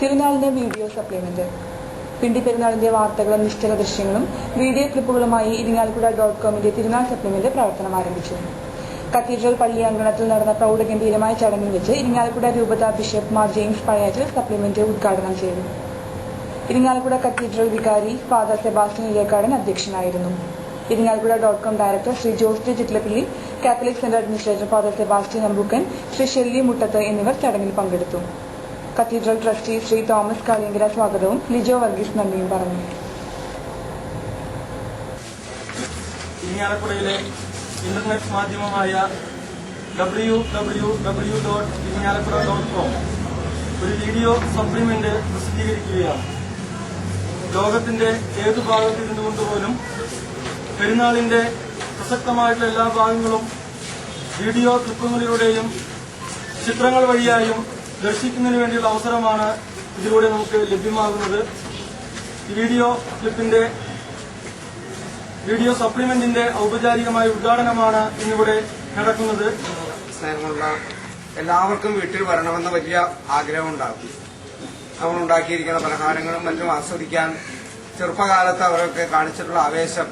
തിരുനാളിന്റെ video supplement. പിണ്ടി പെരുന്നാളിന്റെ വാർത്തകളും നിശ്ചല ദൃശ്യങ്ങളും വീഡിയോ ക്ലിപ്പുകളുമായി ഇരിങ്ങാലക്കുട.comന്റെ തിരുനാൾ സപ്ലിമെന്റ് പ്രവർത്തനം ആരംഭിച്ചു. കത്തീഡ്രൽ പള്ളി അങ്കണത്തിൽ നടന്ന പ്രൗഢഗംഭീരമായ ചടങ്ങിൽ വെച്ച് ഇരിങ്ങാലക്കുട രൂപത bishop Mar James Pazhayattil supplement ഉദ്ഘാടനം ചെയ്തു. ഇരിങ്ങാലക്കുട കത്തീഡ്രൽ വികാരി ഫാദർ സെബാസ്റ്റ്യൻ ഇലേക്കാടൻ അധ്യക്ഷനായിരുന്നു. ഇരിങ്ങാലക്കുട.com director Shri Jose Chittilappally, Catholic centre administrator father Sebastian Ambookken, Shri Shelly Muttath എന്നിവർ ചടങ്ങിൽ പങ്കെടുത്തു. Cathedral trustee Shri Thomas Kaliyankara സ്വാഗതവും ലിജോ വർഗീസ് നന്ദിയും പറഞ്ഞു. ഇരിങ്ങാലക്കുടയിലെ ഇന്റർനെറ്റ് മാധ്യമമായ www.iringalakkuda.com ഒരു വീഡിയോ സപ്ലിമെന്റ് പ്രസിദ്ധീകരിക്കുകയാണ്. ലോകത്തിന്റെ ഏതു ഭാഗത്തിരുന്നുകൊണ്ടുപോലും പെരുന്നാളിന്റെ പ്രസക്തമായിട്ടുള്ള എല്ലാ ഭാഗങ്ങളും വീഡിയോ ക്ലിപ്പുകളിലൂടെയും ചിത്രങ്ങൾ വഴിയായും ദർശിക്കുന്നതിന് വേണ്ടിയുള്ള അവസരമാണ് ഇതിലൂടെ നമുക്ക് ലഭ്യമാകുന്നത്. ഈ വീഡിയോ സപ്ലിമെന്റിന്റെ ഔപചാരികമായ ഉദ്ഘാടനമാണ് ഇന്നിവിടെ നടക്കുന്നത്. സ്നേഹമുള്ള എല്ലാവർക്കും വീട്ടിൽ വരണമെന്ന് വലിയ ആഗ്രഹമുണ്ടാകും. നമ്മൾ ഉണ്ടാക്കിയിരിക്കുന്ന പലഹാരങ്ങളും മറ്റും ആസ്വദിക്കാൻ ചെറുപ്പകാലത്ത് അവരൊക്കെ കാണിച്ചിട്ടുള്ള ആവേശം,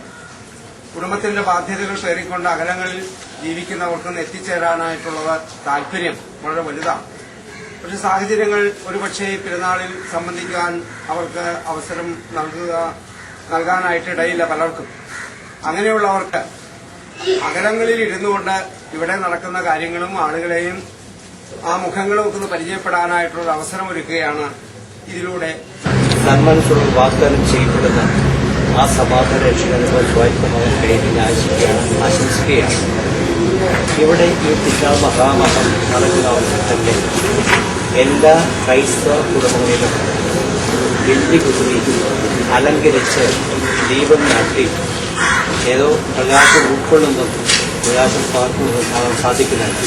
കുടുംബത്തിന്റെ ബാധ്യതകൾ പേറിക്കൊണ്ട് അകലങ്ങളിൽ ജീവിക്കുന്നവർക്കൊന്ന് എത്തിച്ചേരാനായിട്ടുള്ള താല്പര്യം വളരെ വലുതാണ്. പക്ഷെ സാഹചര്യങ്ങൾ ഒരുപക്ഷെ പെരുന്നാളിൽ സംബന്ധിക്കാൻ അവർക്ക് അവസരം നൽകാനായിട്ടിടയില്ല പലർക്കും. അങ്ങനെയുള്ളവർക്ക് അകലങ്ങളിൽ ഇരുന്നുകൊണ്ട് ഇവിടെ നടക്കുന്ന കാര്യങ്ങളും ആളുകളെയും ആ മുഖങ്ങളും ഒക്കെ ഒന്ന് പരിചയപ്പെടാനായിട്ടുള്ള അവസരം ഒരുക്കുകയാണ് ഇതിലൂടെ. സന്മനസ്സുകൾ വാഗ്ദാനം ചെയ്യപ്പെടുന്ന ആ സമാധാന രക്ഷകനുഭവ സ്വായത്തമായ കഴിവിനെ ആശംസിക്കുകയാണ്. ഇവിടെ ഈ തിരുനാൾ മഹാമഹം നടക്കുന്ന അവസരത്തിന്റെ എല്ലാ ക്രൈസ്തവ കുടുംബങ്ങളിലും വെള്ളി കുതിരി അലങ്കരിച്ച് ദീപം നാട്ടി ഏതോ പ്രകാശം ഉൾക്കൊള്ളുന്നതും പ്രകാശം പാർക്കുന്നതും കാണാൻ സാധിക്കുന്നുണ്ട്.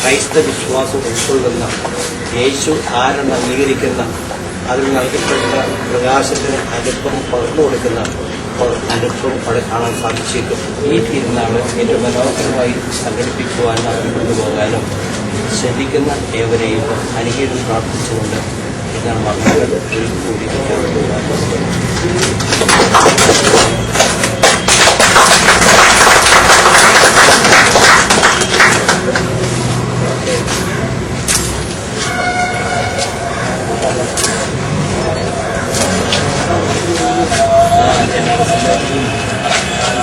ക്രൈസ്തവ വിശ്വാസം ഉൾക്കൊള്ളുന്ന യേശു ആരെന്ന് അംഗീകരിക്കുന്ന അതിൽ നൽകപ്പെട്ട പ്രകാശത്തിന് അനുഭവം പകർന്നു കൊടുക്കുന്ന അനുഭവം അവിടെ കാണാൻ സാധിച്ചേക്കും. ഈ തിരുനാള് ഏറ്റവും മനോഹരമായി സംഘടിപ്പിക്കുവാനും കൊണ്ടുപോകാനും ശ്രമിക്കുന്ന ഏവരെയും അനുഗ്രഹം പ്രാർത്ഥിച്ചുകൊണ്ട് ഇതാണ് മക്കളുടെ ഒരു കൂടി